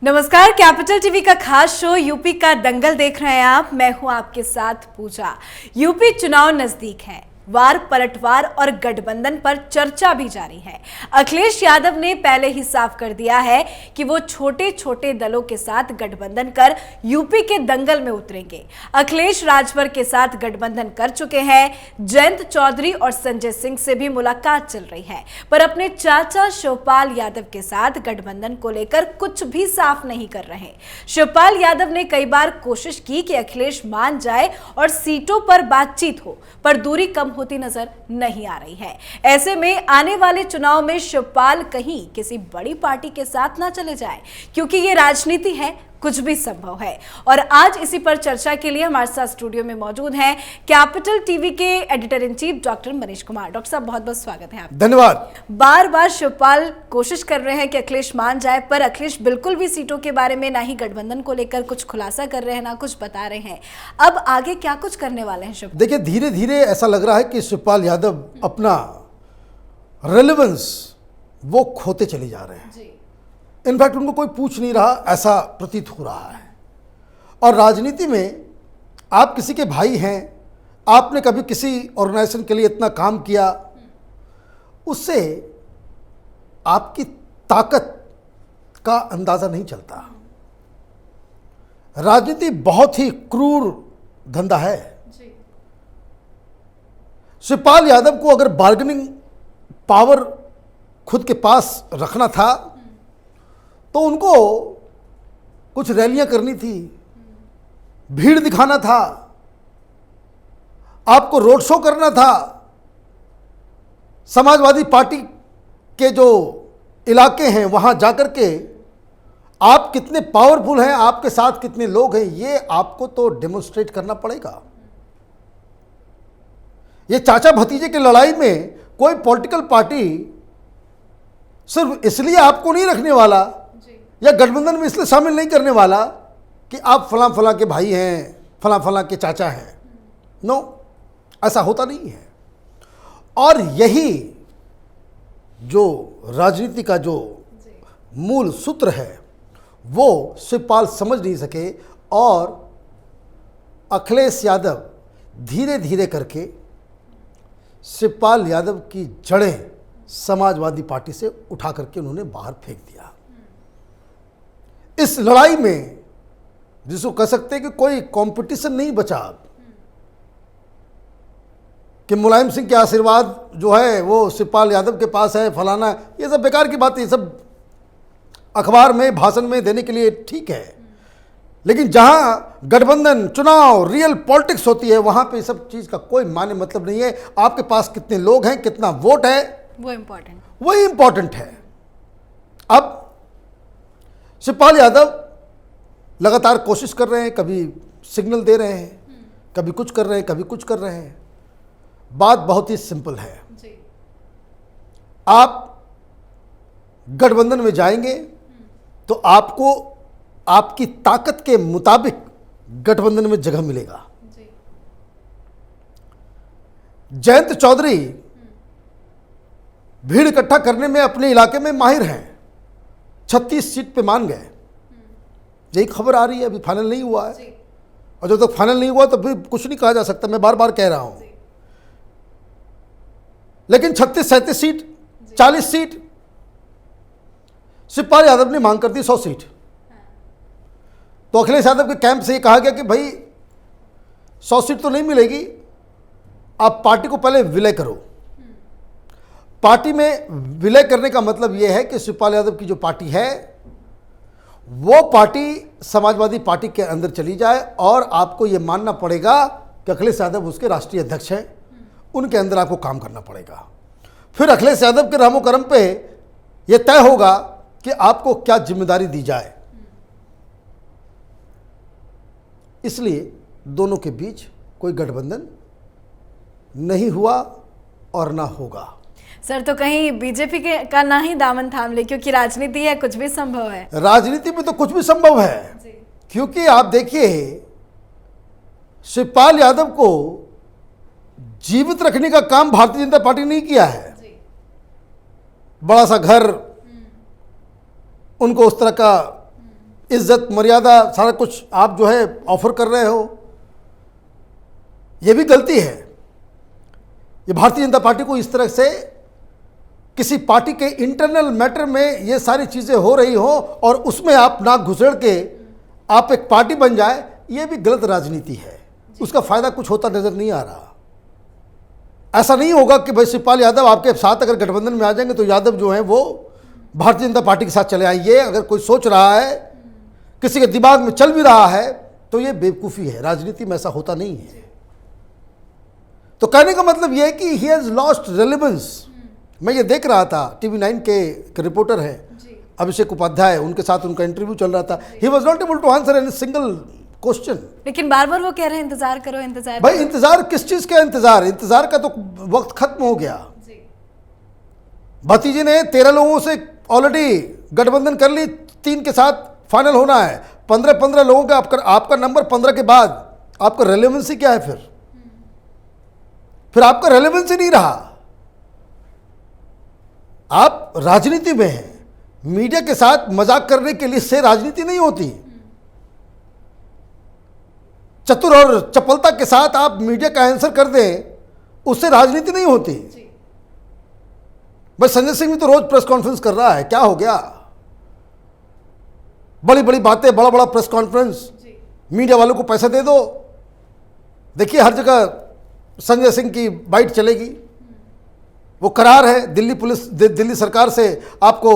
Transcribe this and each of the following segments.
नमस्कार, capital TV का खास शो यूपी का दंगल देख रहे हैं आप। मैं हूं आपके साथ पूजा। यूपी चुनाव नजदीक है, वार पलटवार और गठबंधन पर चर्चा भी जारी है। अखिलेश यादव ने पहले ही साफ कर दिया है कि वो छोटे छोटे दलों के साथ गठबंधन कर यूपी के दंगल में उतरेंगे। अखिलेश राजभर के साथ गठबंधन कर चुके हैं। जयंत चौधरी और संजय सिंह से भी मुलाकात चल रही है, पर अपने चाचा शिवपाल यादव के साथ गठबंधन को लेकर कुछ भी साफ नहीं कर रहे। शिवपाल यादव ने कई बार कोशिश की कि अखिलेश मान जाए और सीटों पर बातचीत हो, पर दूरी कम होती नजर नहीं आ रही है। ऐसे में आने वाले चुनाव में शिवपाल कहीं किसी बड़ी पार्टी के साथ ना चले जाए, क्योंकि ये राजनीति है, कुछ भी संभव है। और आज इसी पर चर्चा के लिए हमारे साथ स्टूडियो में मौजूद हैं कैपिटल टीवी के editor in chief doctor Manish Kumar. Doctor साहब, बहुत बहुत स्वागत है आपका। धन्यवाद। बार बार शिवपाल कोशिश कर रहे हैं कि अखिलेश मान जाए, पर अखिलेश बिल्कुल भी सीटों के बारे में ना ही गठबंधन को लेकर कुछ खुलासा कर रहे हैं, ना कुछ बता रहे हैं। अब आगे क्या कुछ करने वाले हैं शिवपाल? देखिए, धीरे धीरे ऐसा लग रहा है कि शिवपाल यादव अपना रेलेवेंस वो खोते चले जा रहे हैं। इनफैक्ट उनको कोई पूछ नहीं रहा, ऐसा प्रतीत हो रहा है। और राजनीति में आप किसी के भाई हैं, आपने कभी किसी ऑर्गेनाइजेशन के लिए इतना काम किया, उससे आपकी ताकत का अंदाजा नहीं चलता। राजनीति बहुत ही क्रूर धंधा है। शिवपाल यादव को अगर बार्गेनिंग पावर खुद के पास रखना था तो उनको कुछ रैलियां करनी थी, भीड़ दिखाना था, आपको रोड शो करना था, समाजवादी पार्टी के जो इलाके हैं वहां जाकर के आप कितने पावरफुल हैं, आपके साथ कितने लोग हैं, ये आपको तो डेमोन्स्ट्रेट करना पड़ेगा। ये चाचा भतीजे की लड़ाई में कोई पॉलिटिकल पार्टी सिर्फ इसलिए आपको नहीं रखने वाला या गठबंधन में इसलिए शामिल नहीं करने वाला कि आप फलां फलां के भाई हैं, फलां फलां के चाचा हैं। नो, ऐसा होता नहीं है। और यही जो राजनीति का जो मूल सूत्र है वो शिवपाल समझ नहीं सके, और अखिलेश यादव धीरे धीरे करके शिवपाल यादव की जड़ें समाजवादी पार्टी से उठा करके उन्होंने बाहर फेंक दिया। इस लड़ाई में जिसको कह सकते हैं कि कोई कंपटीशन नहीं बचा अब, कि मुलायम सिंह के आशीर्वाद जो है वो शिवपाल यादव के पास है, फलाना, ये सब बेकार की बात है। ये सब अखबार में भाषण में देने के लिए ठीक है, लेकिन जहां गठबंधन, चुनाव, रियल पॉलिटिक्स होती है वहां पे सब चीज का कोई माने मतलब नहीं है। आपके पास कितने लोग हैं, कितना वोट है, वही इंपॉर्टेंट है। अब शिवपाल यादव लगातार कोशिश कर रहे हैं, कभी सिग्नल दे रहे हैं, कभी कुछ कर रहे हैं, कभी कुछ कर रहे हैं। बात बहुत ही सिंपल है। आप गठबंधन में जाएंगे तो आपको आपकी ताकत के मुताबिक गठबंधन में जगह मिलेगा। जयंत चौधरी भीड़ इकट्ठा करने में अपने इलाके में माहिर हैं। 36 सीट पे मान गए, यही खबर आ रही है, अभी फाइनल नहीं हुआ है। और जब तक फाइनल नहीं हुआ तो फिर कुछ नहीं कहा जा सकता, मैं बार बार कह रहा हूं। लेकिन 36-37 सीट, 40 सीट शिवपाल यादव ने मांग कर दी, 100 सीट। तो अखिलेश यादव के कैंप से ये कहा गया कि भाई 100 सीट तो नहीं मिलेगी, आप पार्टी को पहले विलय करो। पार्टी में विलय करने का मतलब यह है कि शिवपाल यादव की जो पार्टी है वो पार्टी समाजवादी पार्टी के अंदर चली जाए, और आपको यह मानना पड़ेगा कि अखिलेश यादव उसके राष्ट्रीय अध्यक्ष हैं, उनके अंदर आपको काम करना पड़ेगा। फिर अखिलेश यादव के रहमो करम पे यह तय होगा कि आपको क्या जिम्मेदारी दी जाए। इसलिए दोनों के बीच कोई गठबंधन नहीं हुआ और ना होगा। सर, तो कहीं बीजेपी का ना ही दामन थाम ले, क्योंकि राजनीति है, कुछ भी संभव है। राजनीति में तो कुछ भी संभव है, क्योंकि आप देखिए शिवपाल यादव को जीवित रखने का काम भारतीय जनता पार्टी ने किया है। बड़ा सा घर, उनको उस तरह का इज्जत मर्यादा सारा कुछ आप जो है ऑफर कर रहे हो, ये भी गलती है। ये भारतीय जनता पार्टी को इस तरह से किसी पार्टी के इंटरनल मैटर में ये सारी चीज़ें हो रही हो और उसमें आप नाक घुसेड़ के आप एक पार्टी बन जाए, ये भी गलत राजनीति है। उसका फायदा कुछ होता नजर नहीं आ रहा। ऐसा नहीं होगा कि भाई शिवपाल यादव आपके साथ अगर गठबंधन में आ जाएंगे तो यादव जो हैं वो भारतीय जनता पार्टी के साथ चले आएंगे। अगर कोई सोच रहा है, किसी के दिमाग में चल भी रहा है, तो ये बेवकूफ़ी है। राजनीति में ऐसा होता नहीं है। तो कहने का मतलब ये है कि ही हैज़ लॉस्ट रेलेवेंस। मैं ये देख रहा था, TV9 के एक रिपोर्टर है अभिषेक उपाध्याय, उनके साथ उनका इंटरव्यू चल रहा था। He was not able to answer any single question. लेकिन बार बार वो कह रहे हैं इंतजार करो, इंतजार भाई करो। इंतजार किस चीज़ का इंतजार? इंतजार का तो वक्त खत्म हो गया। भतीजे ने 13 लोगों से ऑलरेडी गठबंधन कर ली, 3 के साथ फाइनल होना है। 15 लोगों का आपका नंबर 15 के बाद आपका रेलेवेंसी क्या है? फिर आपका रेलेवेंसी नहीं रहा। आप राजनीति में हैं, मीडिया के साथ मजाक करने के लिए से राजनीति नहीं होती। चतुर और चपलता के साथ आप मीडिया का आंसर कर दें, उससे राजनीति नहीं होती। बस संजय सिंह भी तो रोज प्रेस कॉन्फ्रेंस कर रहा है, क्या हो गया? बड़ी बड़ी बातें, बड़ा बड़ा प्रेस कॉन्फ्रेंस, मीडिया वालों को पैसा दे दो। देखिए हर जगह संजय सिंह की बाइट चलेगी। वो करार है, दिल्ली सरकार से आपको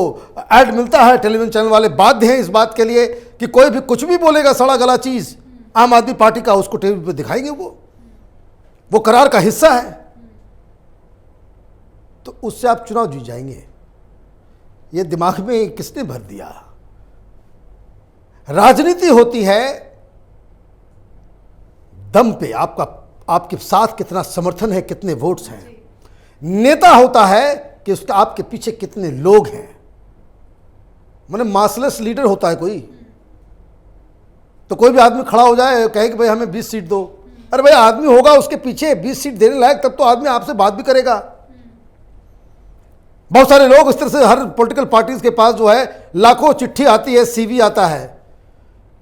ऐड मिलता है। टेलीविजन चैनल वाले बाध्य हैं इस बात के लिए कि कोई भी कुछ भी बोलेगा सड़ा गला चीज़ आम आदमी पार्टी का, उसको टीवी पे दिखाएंगे। वो करार का हिस्सा है। तो उससे आप चुनाव जीत जाएंगे। ये दिमाग में किसने भर दिया? राजनीति होती है दम पे, आपके साथ कितना समर्थन है, कितने वोट्स हैं। नेता होता है कि उसका आपके पीछे कितने लोग हैं। माने मासलेस लीडर होता है कोई, तो कोई भी आदमी खड़ा हो जाए, कहे कि भाई हमें 20 सीट दो। अरे भाई आदमी होगा उसके पीछे 20 सीट देने लायक, तब तो आदमी आपसे बात भी करेगा। बहुत सारे लोग इस तरह से हर पॉलिटिकल पार्टीज के पास जो है लाखों चिट्ठी आती है, CV आता है,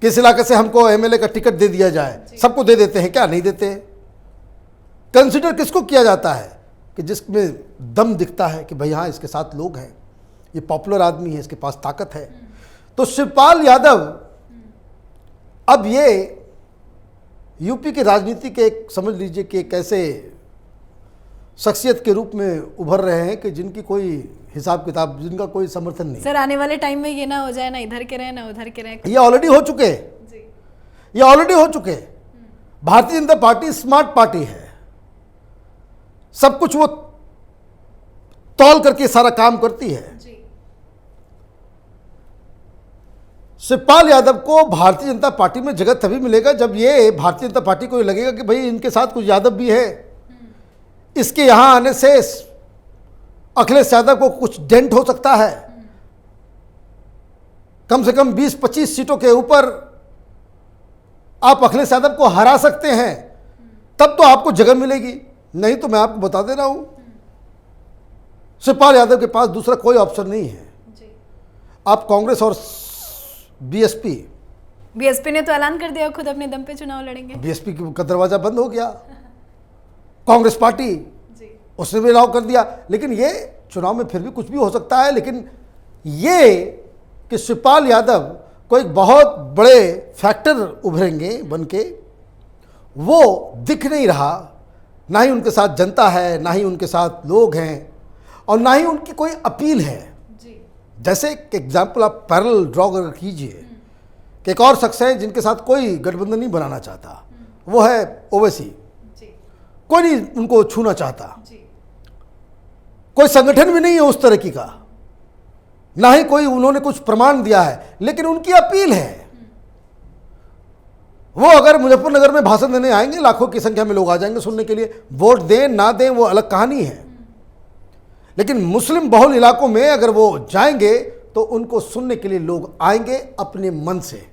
किस इलाके से हमको MLA का टिकट दे दिया जाए। सबको दे देते हैं क्या? नहीं देते। कंसिडर किसको किया जाता है? कि जिसमें दम दिखता है कि भाई हाँ इसके साथ लोग हैं, ये पॉपुलर आदमी है, इसके पास ताकत है। तो शिवपाल यादव अब ये यूपी की राजनीति के समझ लीजिए कि एक ऐसे शख्सियत के रूप में उभर रहे हैं कि जिनकी कोई हिसाब किताब, जिनका कोई समर्थन नहीं। सर आने वाले टाइम में ये ना हो जाए ना इधर के रहे ना उधर के रहे। ये ऑलरेडी हो चुके, ये ऑलरेडी हो चुके। Bharatiya Janata party smart party है। सब कुछ वो तौल करके सारा काम करती है। शिवपाल यादव को भारतीय जनता पार्टी में जगह तभी मिलेगा जब ये भारतीय जनता पार्टी को ये लगेगा कि भाई इनके साथ कुछ यादव भी है। इसके यहां आने से अखिलेश यादव को कुछ डेंट हो सकता है। कम से कम 20-25 सीटों के ऊपर आप अखिलेश यादव को हरा सकते हैं, तब तो आपको जगह मिलेगी। नहीं तो मैं आपको बता दे रहा हूं, शिवपाल यादव के पास दूसरा कोई ऑप्शन नहीं है। आप कांग्रेस और बीएसपी ने तो ऐलान कर दिया खुद अपने दम पे चुनाव लड़ेंगे। बीएसपी का दरवाजा बंद हो गया। कांग्रेस पार्टी उसने भी अलाउ कर दिया। लेकिन ये चुनाव में फिर भी कुछ भी हो सकता है। लेकिन ये कि शिवपाल यादव को एक बहुत बड़े फैक्टर उभरेंगे बन के, वो दिख नहीं रहा। ना ही उनके साथ जनता है, ना ही उनके साथ लोग हैं, और ना ही उनकी कोई अपील है। जैसे एग्जाम्पल आप पैरेलल ड्रॉ कर कीजिए कि एक और शख्स है जिनके साथ कोई गठबंधन नहीं बनाना चाहता, वो है ओवैसी। कोई नहीं उनको छूना चाहता, कोई संगठन भी नहीं है उस तरह की का, ना ही कोई उन्होंने कुछ प्रमाण दिया है, लेकिन उनकी अपील है। वो अगर मुजफ्फरनगर में भाषण देने आएंगे, लाखों की संख्या में लोग आ जाएंगे सुनने के लिए। वोट दें ना दें वो अलग कहानी है, लेकिन मुस्लिम बहुल इलाकों में अगर वो जाएंगे तो उनको सुनने के लिए लोग आएंगे अपने मन से।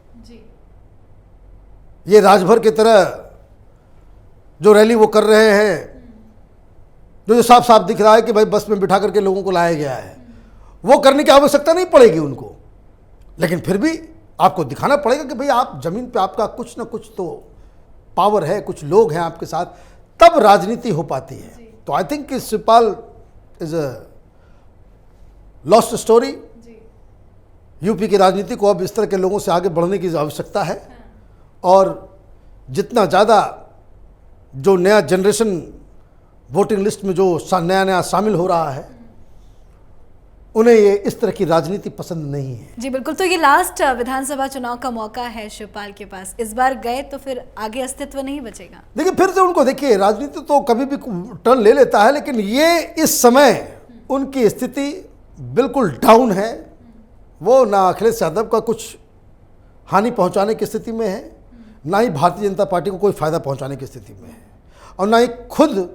ये राजभर की तरह जो रैली वो कर रहे हैं, जो साफ साफ दिख रहा है कि भाई बस में बिठा करके लोगों को लाया गया है, वो करने की आवश्यकता नहीं पड़ेगी उनको। लेकिन फिर भी आपको दिखाना पड़ेगा कि भाई आप जमीन पे आपका कुछ ना कुछ तो पावर है, कुछ लोग हैं आपके साथ, तब राजनीति हो पाती है। तो आई थिंक कि Shivpal is a lost story. UP की राजनीति को अब इस तरह के लोगों से आगे बढ़ने की आवश्यकता है, और जितना ज़्यादा जो नया जनरेशन वोटिंग लिस्ट में जो नया शामिल हो रहा है, उन्हें ये इस तरह की राजनीति पसंद नहीं है। जी बिल्कुल। तो ये लास्ट विधानसभा चुनाव का मौका है शिवपाल के पास, इस बार गए तो फिर आगे अस्तित्व नहीं बचेगा। देखिए फिर से उनको, देखिए राजनीति तो कभी भी टर्न ले लेता है, लेकिन ये इस समय उनकी स्थिति बिल्कुल डाउन है। वो ना अखिलेश यादव का कुछ हानि पहुंचाने की स्थिति में है, ना ही भारतीय जनता पार्टी को कोई फायदा पहुंचाने की स्थिति में है, और ना ही खुद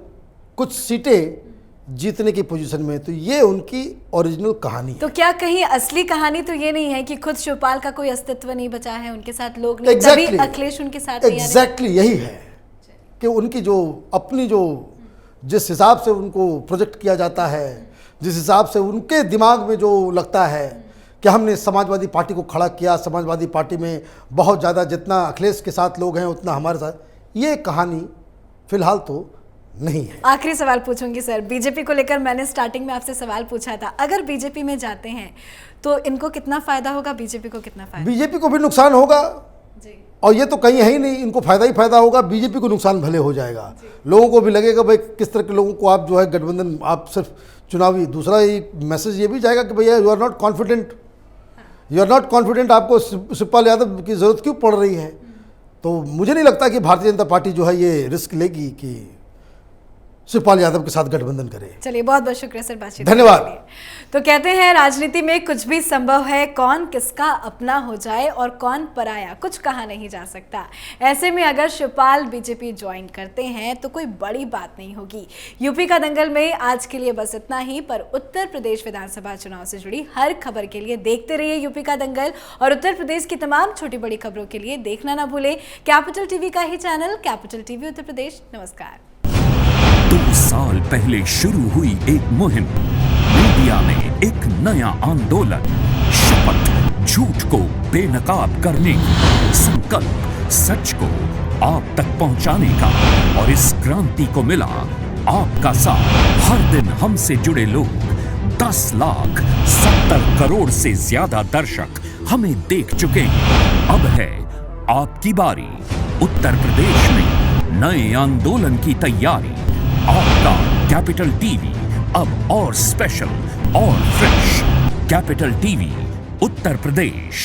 कुछ सीटें जीतने की पोजीशन में। तो ये उनकी ओरिजिनल कहानी है। तो क्या कहीं असली कहानी तो ये नहीं है कि खुद शिवपाल का कोई अस्तित्व नहीं बचा है, उनके साथ लोग नहीं, तभी अखिलेश उनके साथ नहीं आ रहे? एग्जैक्टली यही है कि उनकी जो अपनी जो जिस हिसाब से उनको प्रोजेक्ट किया जाता है, जिस हिसाब से उनके दिमाग में जो लगता है कि हमने समाजवादी पार्टी को खड़ा किया, समाजवादी पार्टी में बहुत ज़्यादा जितना अखिलेश के साथ लोग हैं उतना हमारे साथ, ये कहानी फिलहाल तो नहीं है। आखिरी सवाल पूछूंगी सर, बीजेपी को लेकर मैंने स्टार्टिंग में आपसे सवाल पूछा था, अगर बीजेपी में जाते हैं तो इनको कितना फायदा होगा, बीजेपी को कितना फायदा? बीजेपी को भी नुकसान होगा जी। और ये तो कहीं है ही नहीं, इनको फायदा ही फायदा होगा, बीजेपी को नुकसान भले हो जाएगा। लोगों को भी लगेगा भाई किस तरह के लोगों को आप जो है गठबंधन, आप सिर्फ चुनावी, दूसरा ही मैसेज ये भी जाएगा कि भैया यू आर नॉट कॉन्फिडेंट, आपको शिवपाल यादव की जरूरत क्यों पड़ रही है। तो मुझे नहीं लगता कि भारतीय जनता पार्टी जो है ये रिस्क लेगी कि शिवपाल यादव के साथ गठबंधन करे। चलिए बहुत बहुत शुक्रिया सर बातचीत। धन्यवाद। तो कहते हैं राजनीति में कुछ भी संभव है, कौन किसका अपना हो जाए और कौन पराया, कुछ कहा नहीं जा सकता। ऐसे में अगर शिवपाल बीजेपी ज्वाइन करते हैं तो कोई बड़ी बात नहीं होगी। यूपी का दंगल में आज के लिए बस इतना ही, पर उत्तर प्रदेश विधानसभा चुनाव से जुड़ी हर खबर के लिए देखते रहिए यूपी का दंगल, और उत्तर प्रदेश की तमाम छोटी बड़ी खबरों के लिए देखना ना भूलें कैपिटल टीवी का ही channel capital TV Uttar Pradesh. नमस्कार। 2 साल पहले शुरू हुई एक मुहिम, मीडिया में एक नया आंदोलन, शपथ झूठ को बेनकाब करने की, संकल्प सच को आप तक पहुंचाने का, और इस क्रांति को मिला आपका साथ। हर दिन हमसे जुड़े लोग, 10,70 करोड़ से ज्यादा दर्शक हमें देख चुके हैं। अब है आपकी बारी। उत्तर प्रदेश में नए आंदोलन की तैयारी। आपका कैपिटल टीवी अब और स्पेशल और fresh. Capital TV Uttar Pradesh.